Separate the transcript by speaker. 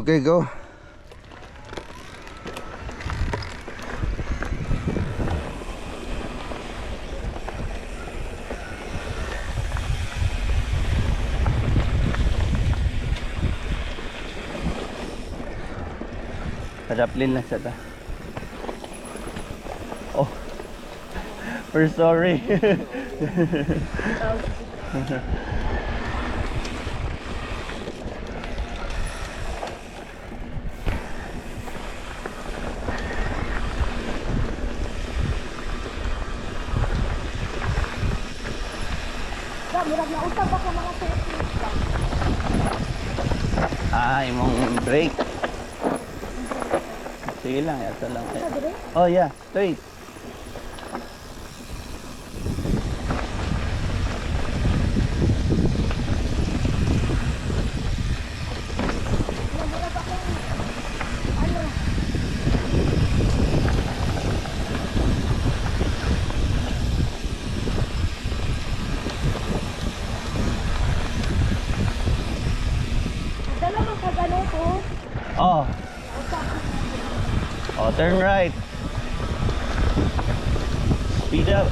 Speaker 1: Okay, go.
Speaker 2: Haraplin lang sa ta. Oh. We're sorry.
Speaker 3: Murag na utang ba ka mga techniques ba?
Speaker 2: Imong brake. Sige lang, ito lang.
Speaker 3: Sa dire?
Speaker 2: Oh yeah, straight.
Speaker 3: Murag ako ano? Dala man ka gano ko.
Speaker 2: Oh. Oh, turn right. Speed up.